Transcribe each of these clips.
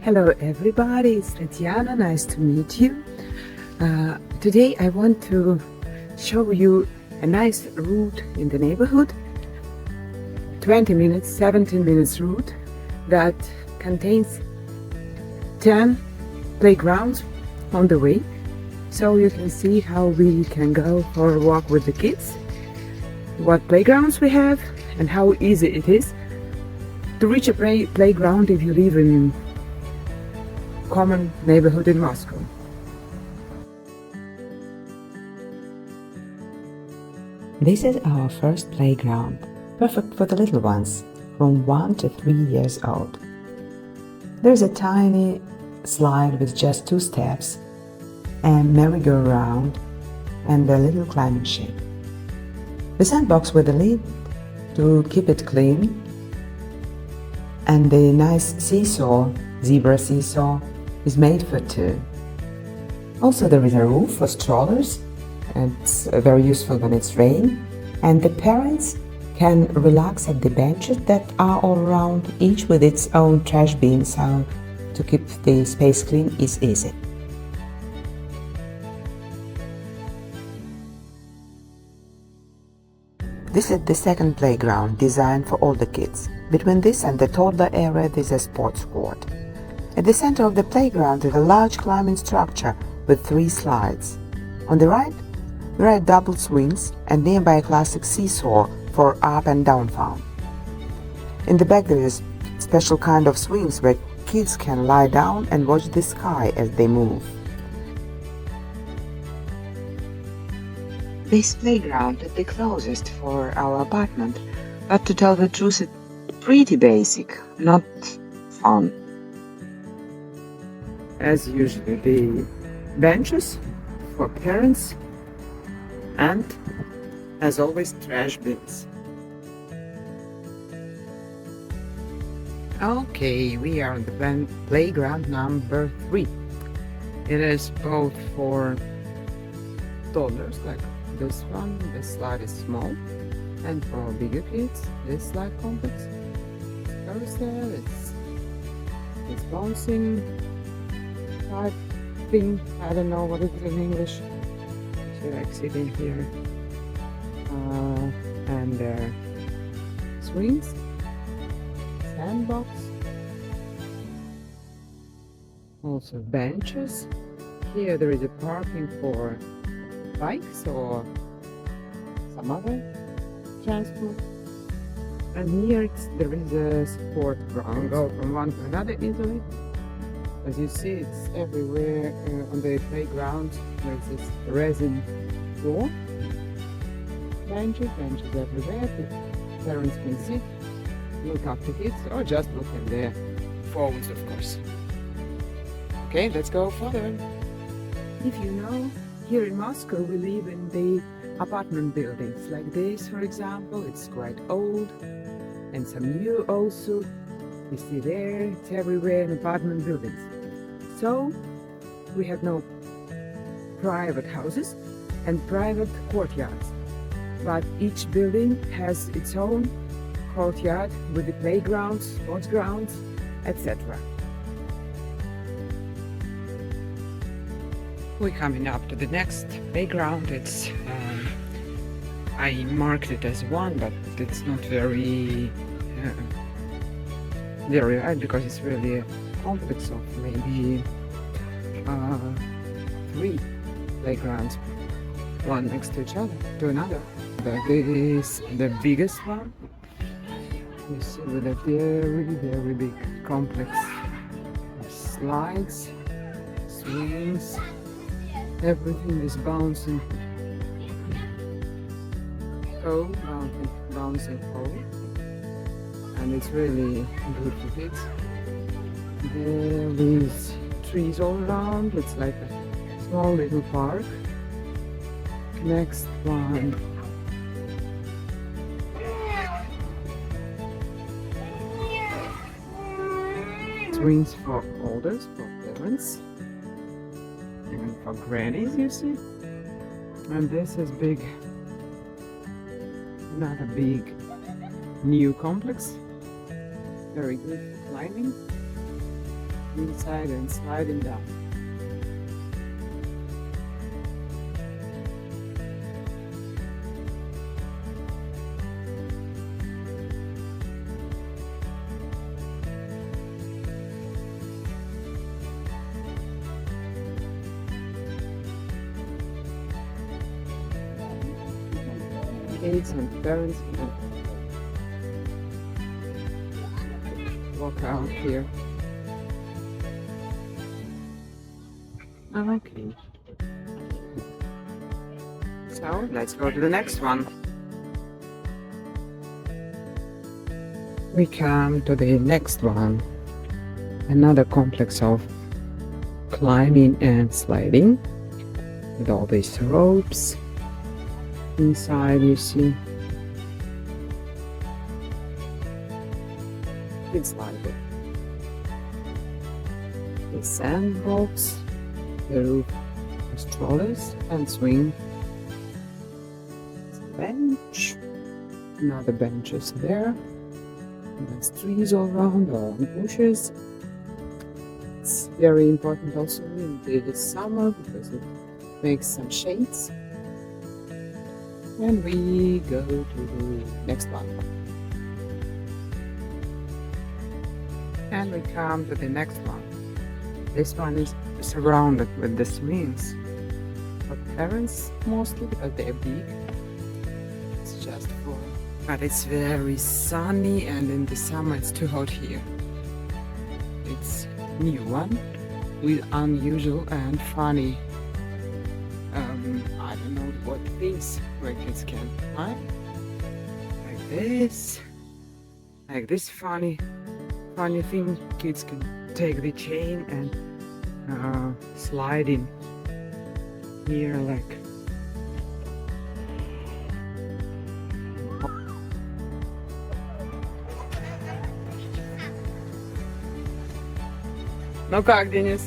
Hello everybody, it's Tatiana, nice to meet you. Today I want to show you a nice route in the neighborhood, 20 minutes, 17 minutes route that contains 10 playgrounds on the way. So you can see how we can go for a walk with the kids, what playgrounds we have and how easy it is to reach a playground if you live in common neighborhood in Moscow. This is our first playground, perfect for the little ones, from 1 to 3 years old. There's a tiny slide with just 2 steps, a merry-go-round, and a little climbing shape. The sandbox with a lid to keep it clean, and the nice seesaw, zebra seesaw, is made for 2. Also there is a roof for strollers, and it's very useful when it's raining, and the parents can relax at the benches that are all around, each with its own trash bin, so to keep the space clean is easy. This is the second playground designed for all the kids. Between this and the toddler area there's a sports court. At the center of the playground is a large climbing structure with 3 slides. On the right, there are double swings and nearby a classic seesaw for up and down fun. In the back there is a special kind of swings where kids can lie down and watch the sky as they move. This playground is the closest for our apartment, but to tell the truth it's pretty basic, not fun. As usual, the benches for parents and, as always, trash bins. Okay, we are on the playground number 3. It is both for toddlers, like this one, this slide is small, and for bigger kids, this slide complex. Carousel, it's bouncing type thing, I don't know what it is in English. Should I sit in here? And swings, sandbox, also benches. Here there is a parking for bikes or some other transport. And here there is a sport ground. Go from one to another easily. As you see, it's everywhere on the playground. There's this resin floor. Benches everywhere. The parents can sit, look after kids, or just look at their phones, of course. Okay, let's go further. If you know, here in Moscow we live in the apartment buildings. Like this, for example, it's quite old, and some new also. You see there, it's everywhere in apartment buildings. So we have no private houses and private courtyards, but each building has its own courtyard with the playgrounds, sports grounds, etc. We're coming up to the next playground. It's I marked it as 1, but it's not very right, because it's really a complex of maybe 3 playgrounds, one next to each other, to another. That is the biggest one. You see, with a very big complex of slides, swings, everything is bouncing. Bouncing pole, and it's really good for kids. There is trees all around. It's like a small little park. Next one. Swings for elders, for parents, even for grannies, you see. And this is big. Not a big new complex, very good for climbing. inside and sliding down. Kids and parents can walk out here. Okay. So let's go to the next one. We come to the next one. Another complex of climbing and sliding with all these ropes. Inside you see it's like it. The sandbox, the roof with strollers and swing. It's a bench, another bench is there. And there's trees all around or bushes. It's very important also in the summer because it makes some shades. And we go to the next one. And we come to the next one. This one is surrounded with the swings. For parents mostly because they're big. It's just for... But it's very sunny and in the summer it's too hot here. It's new one with unusual and funny I don't know what things where kids can climb. Like this funny thing. Kids can take the chain and slide in here like. Ну как, Денис?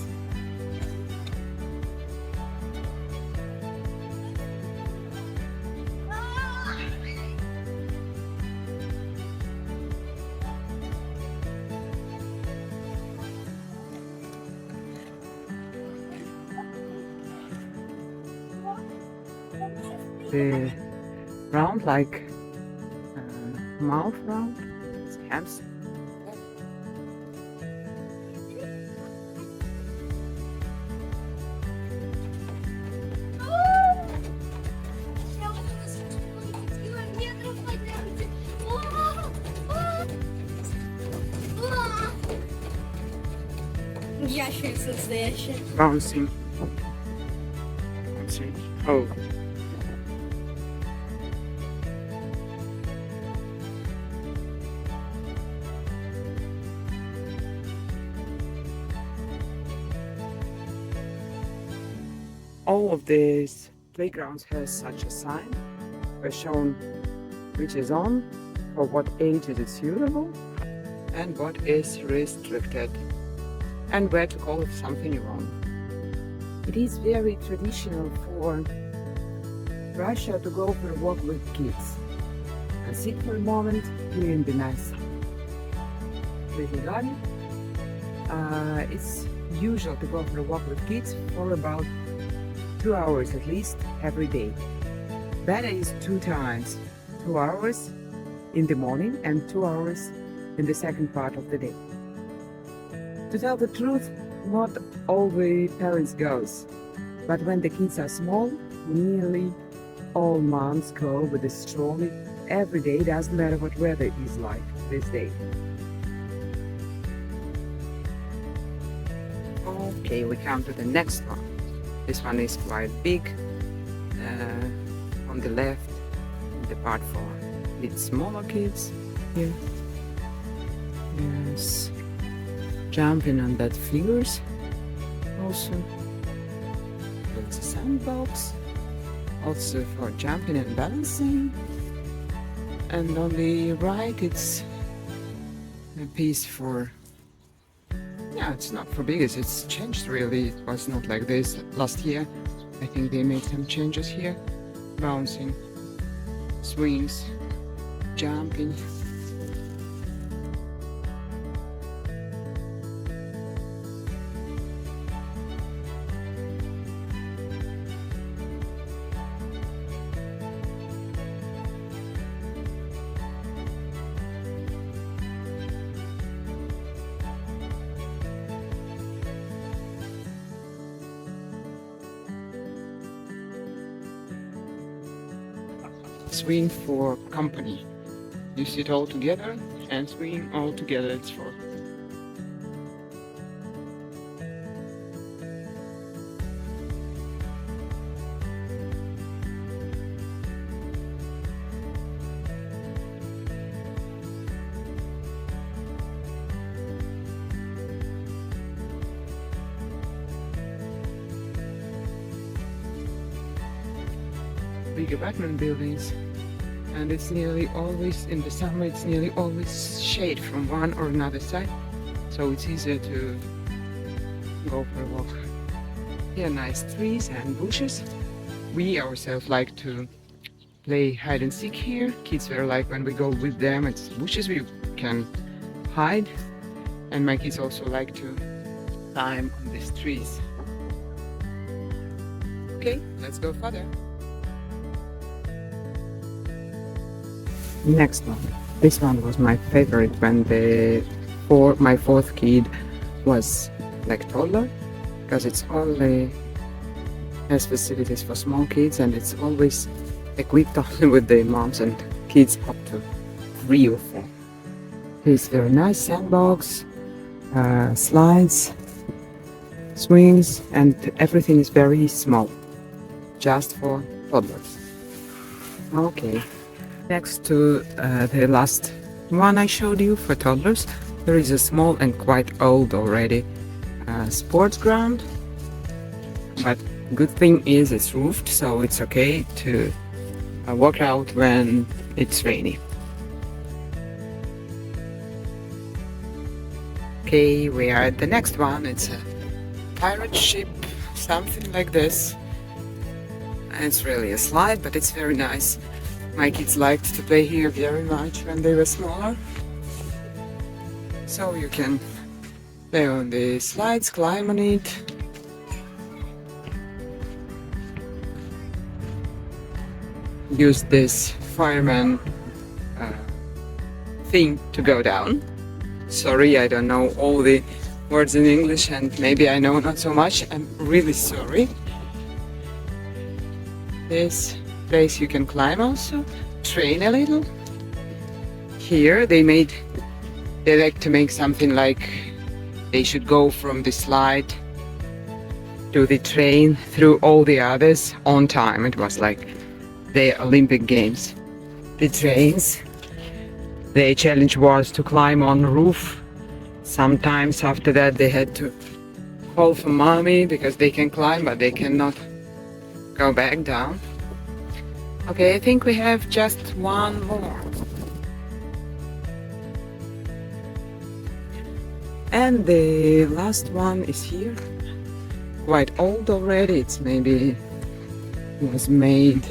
The round like mouth round, it's hamster. Ящерица настоящая. Bouncing. Oh. All of these playgrounds has such a sign where shown which is on, for what age it is suitable, and what is restricted, and where to call if something wrong. It is very traditional for Russia to go for a walk with kids and sit for a moment here in the nice little garden. It's usual to go for a walk with kids for about 2 hours at least every day. Better is 2 times, 2 hours in the morning and 2 hours in the second part of the day. To tell the truth, not all the parents goes, but when the kids are small, nearly all moms go with a stroller every day, doesn't matter what weather is like this day. Okay, we come to the next one. This one is quite big. On the left, the part for the smaller kids here. Yes. Jumping on that figures also. It's a sandbox. Also for jumping and balancing. And on the right it's a piece for, yeah, it's not for biggest, it's changed really. It was not like this last year. I think they made some changes here. Bouncing, swings, jumping. swing for company. You sit all together and swing all together. It's for big apartment buildings, and it's nearly always in the summer. It's nearly always shade from one or another side, so it's easier to go for a walk. Here, nice trees and bushes. We ourselves like to play hide and seek here. Kids very like when we go with them. It's bushes we can hide, and my kids also like to climb on these trees. Okay, let's go further. Next one. This one was my favorite when my fourth kid was like toddler, because it's only has facilities for small kids and it's always equipped only with the moms and kids up to 3 or 4. It's very nice sandbox, slides, swings, and everything is very small, just for toddlers. Okay. Next to the last one I showed you for toddlers, there is a small and quite old already sports ground. But good thing is it's roofed, so it's okay to walk out when it's rainy. Okay, we are at the next one. It's a pirate ship, something like this. And it's really a slide, but it's very nice. My kids liked to play here very much when they were smaller. So you can play on the slides, climb on it. Use this fireman thing to go down. Sorry, I don't know all the words in English and maybe I know not so much. I'm really sorry. This place you can climb also, train a little. Here they like to make something like they should go from the slide to the train through all the others on time. It was like the Olympic Games. The trains, the challenge was to climb on the roof. Sometimes after that they had to call for mommy because they can climb but they cannot go back down. Okay, I think we have just one more. And the last one is here. Quite old already. It's maybe was made,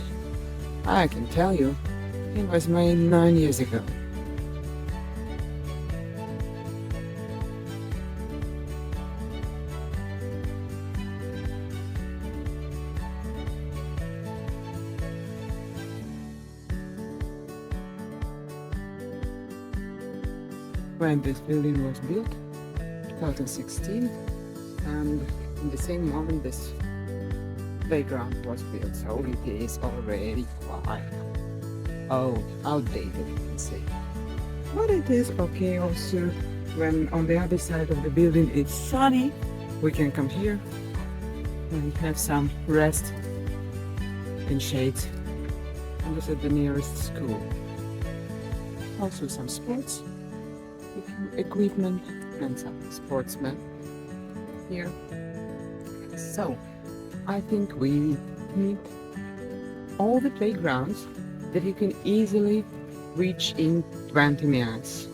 I can tell you, it was made 9 years ago. When this building was built, 2016, and in the same moment this playground was built, so it is already quite outdated, you can say. But it is okay also when on the other side of the building it's sunny, we can come here and have some rest in shade. And this is the nearest school. Also some sports equipment and some sportsmen here. So I think we need all the playgrounds that you can easily reach in 20 minutes.